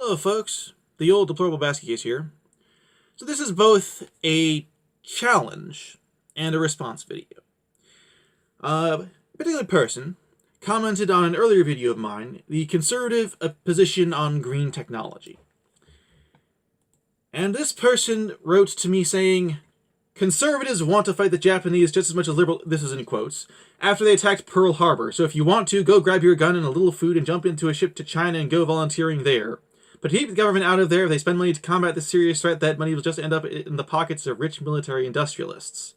Hello folks, the old deplorable basket case here. So this is both a challenge and a response video. A particular person commented on an earlier video of mine, the conservative position on green technology. And this person wrote to me saying, conservatives want to fight the Japanese just as much as liberal, this is in quotes, after they attacked Pearl Harbor. So if you want to, go grab your gun and a little food and jump into a ship to China and go volunteering there. But to keep the government out of there, if they spend money to combat this serious threat, that money will just end up in the pockets of rich military industrialists.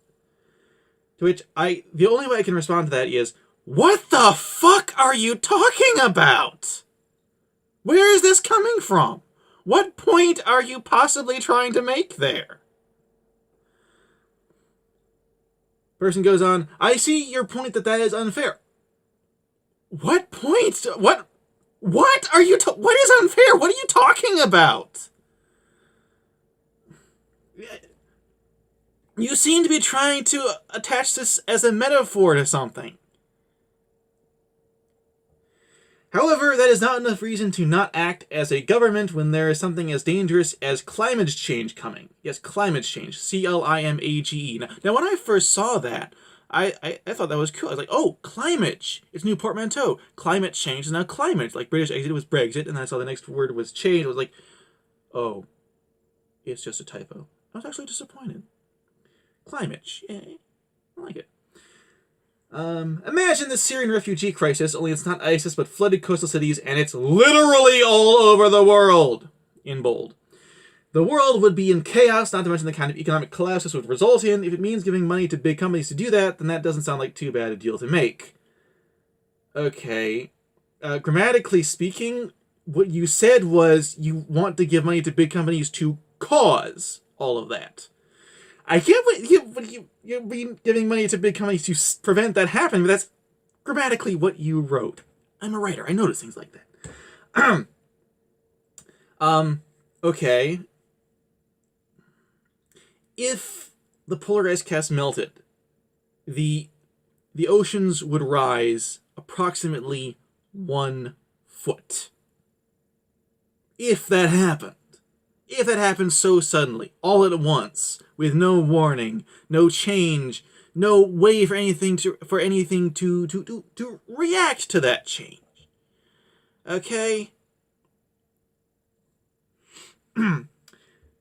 To which the only way I can respond to that is, what the fuck are you talking about? Where is this coming from? What point are you possibly trying to make there? Person goes on, I see your point that is unfair. What point? What are you what is unfair? What are you talking about? You seem to be trying to attach this as a metaphor to something. However, that is not enough reason to not act as a government when there is something as dangerous as climate change coming. Yes, climate change. C-L-I-M-A-G-E. Now, when I first saw that, I thought that was cool. I was like, oh, climage. It's new portmanteau. Climate change is now climate. Like British exit was Brexit, and then I saw the next word was change. I was like, oh, it's just a typo. I was actually disappointed. Climage. Yeah, I like it. Imagine the Syrian refugee crisis, only it's not ISIS, but flooded coastal cities, and it's literally all over the world, in bold. The world would be in chaos, not to mention the kind of economic collapse this would result in. If it means giving money to big companies to do that, then that doesn't sound like too bad a deal to make. Okay. Grammatically speaking, what you said was you want to give money to big companies to cause all of that. I get what you're giving money to big companies to prevent that happening, but that's grammatically what you wrote. I'm a writer. I notice things like that. Okay. If the polar ice caps melted, the oceans would rise approximately 1 foot. If that happened. If that happened so suddenly, all at once, with no warning, no change, no way for anything to react to that change. Okay?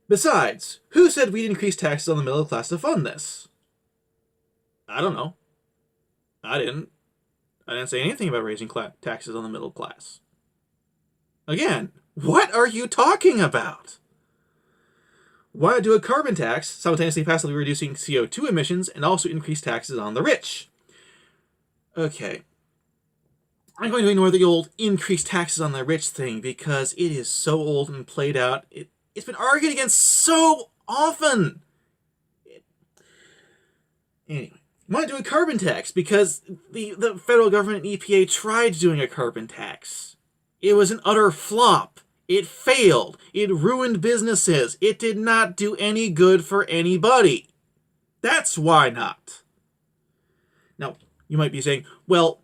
Besides, who said we'd increase taxes on the middle class to fund this? I don't know. I didn't say anything about raising taxes on the middle class. Again, what are you talking about? Why not do a carbon tax, simultaneously passively reducing CO2 emissions, and also increase taxes on the rich? Okay. I'm going to ignore the old increased taxes on the rich thing because it is so old and played out. It's been argued against so often. Anyway, why not do a carbon tax? Because the federal government and EPA tried doing a carbon tax. It was an utter flop. It failed. It ruined businesses. It did not do any good for anybody. That's why not. Now, you might be saying, well,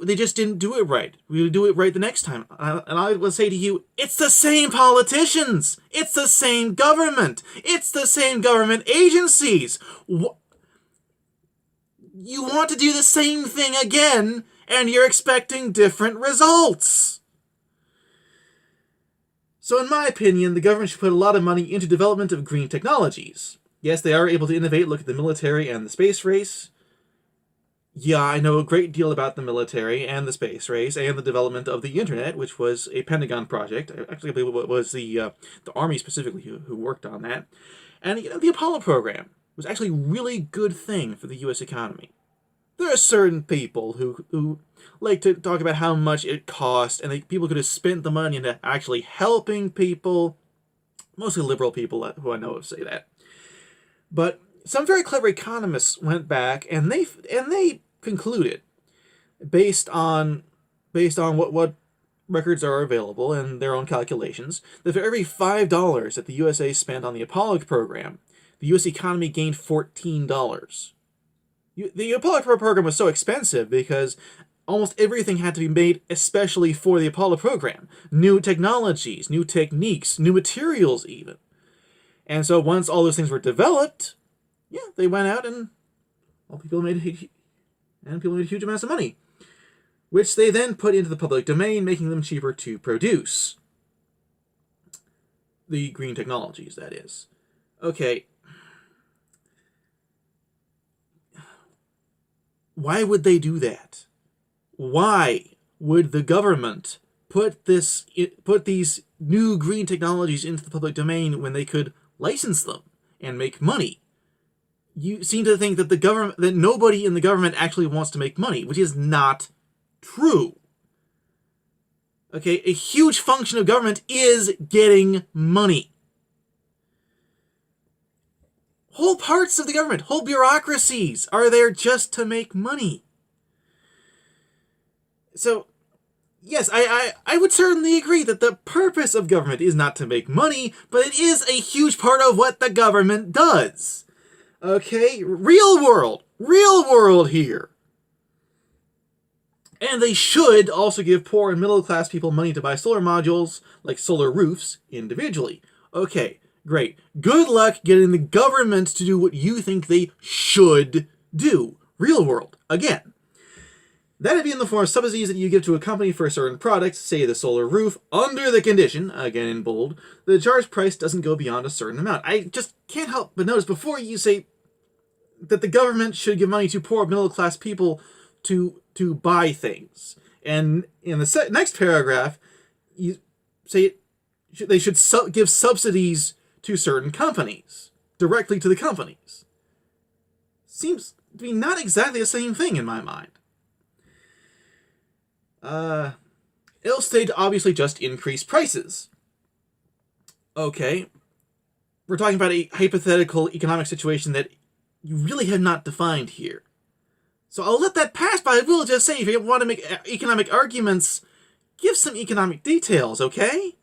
they just didn't do it right. We would do it right the next time. And I will say to you, it's the same politicians. It's the same government. It's the same government agencies. You want to do the same thing again, and you're expecting different results. So in my opinion, the government should put a lot of money into development of green technologies. Yes, they are able to innovate, look at the military and the space race. Yeah, I know a great deal about the military and the space race and the development of the internet, which was a Pentagon project. Actually, I believe it was the Army specifically who worked on that. And the Apollo program was actually a really good thing for the U.S. economy. There are certain people who like to talk about how much it cost, and people could have spent the money into actually helping people. Mostly liberal people who I know of say that. But some very clever economists went back and they concluded, based on what records are available and their own calculations, that for every $5 that the USA spent on the Apollo program, the U.S. economy gained $14. The Apollo program was so expensive because almost everything had to be made especially for the Apollo program. New technologies, new techniques, new materials even. And so once all those things were developed, yeah, they went out and people made huge amounts of money, which they then put into the public domain, making them cheaper to produce. The green technologies, that is. Okay. Why would they do that? Why would the government put these new green technologies into the public domain when they could license them and make money? You seem to think that that nobody in the government actually wants to make money, which is not true. Okay, a huge function of government is getting money. Whole parts of the government, whole bureaucracies are there just to make money. So, yes, I would certainly agree that the purpose of government is not to make money, but it is a huge part of what the government does. Okay, real world here. And they should also give poor and middle-class people money to buy solar modules, like solar roofs, individually. Okay, great. Good luck getting the government to do what you think they should do. Real world, again. That'd be in the form of subsidies that you give to a company for a certain product, say the solar roof, under the condition, again in bold, the charge price doesn't go beyond a certain amount. I just can't help but notice before you say that the government should give money to poor middle-class people to buy things. And in the next paragraph, you say they should give subsidies to certain companies, directly to the companies. Seems to be not exactly the same thing in my mind. It'll stay to obviously just increase prices. Okay. We're talking about a hypothetical economic situation that you really have not defined here. So I'll let that pass, but I will just say, if you want to make economic arguments, give some economic details, okay?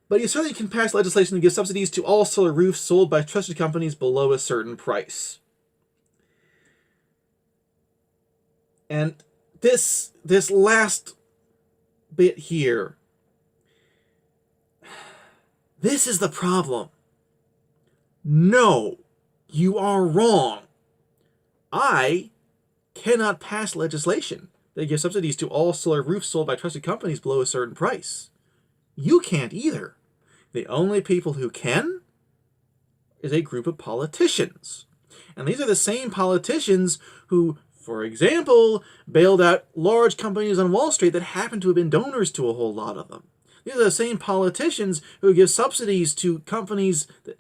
But you certainly can pass legislation to give subsidies to all solar roofs sold by trusted companies below a certain price. And this last bit here, this is the problem. No, you are wrong. I cannot pass legislation that gives subsidies to all solar roofs sold by trusted companies below a certain price. You can't either. The only people who can is a group of politicians. And these are the same politicians who, for example, bailed out large companies on Wall Street that happen to have been donors to a whole lot of them. These are the same politicians who give subsidies to companies that,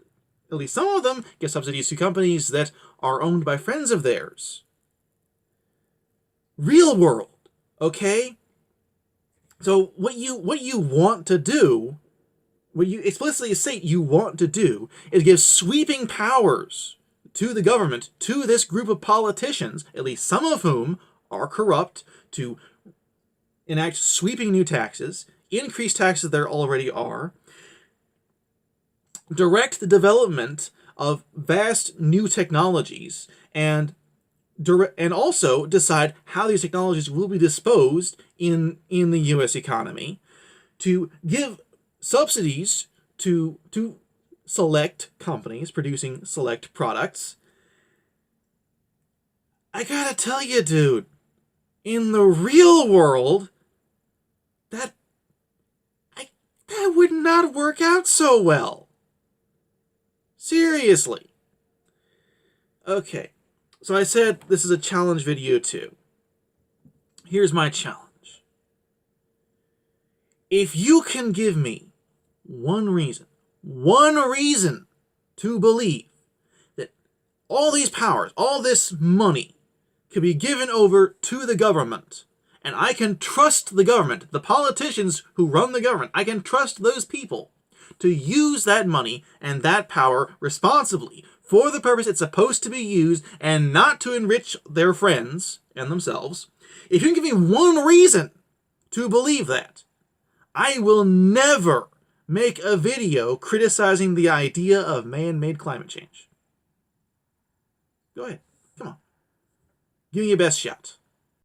at least some of them, give subsidies to companies that are owned by friends of theirs. Real world, okay? So what you want to do, what you explicitly state you want to do, is give sweeping powers to the government, to this group of politicians, at least some of whom are corrupt, to enact sweeping new taxes, increase taxes there already are, direct the development of vast new technologies, and also decide how these technologies will be disposed in the U.S. economy, to give subsidies to select companies producing select products. I gotta tell you, dude, in the real world, that would not work out so well. Seriously. Okay, so I said this is a challenge video too. Here's my challenge. If you can give me one reason to believe that all these powers, all this money, could be given over to the government, and I can trust the government, the politicians who run the government, I can trust those people to use that money and that power responsibly for the purpose it's supposed to be used and not to enrich their friends and themselves. If you can give me one reason to believe that, I will never make a video criticizing the idea of man-made climate change. Go ahead. Come on. Give me your best shot.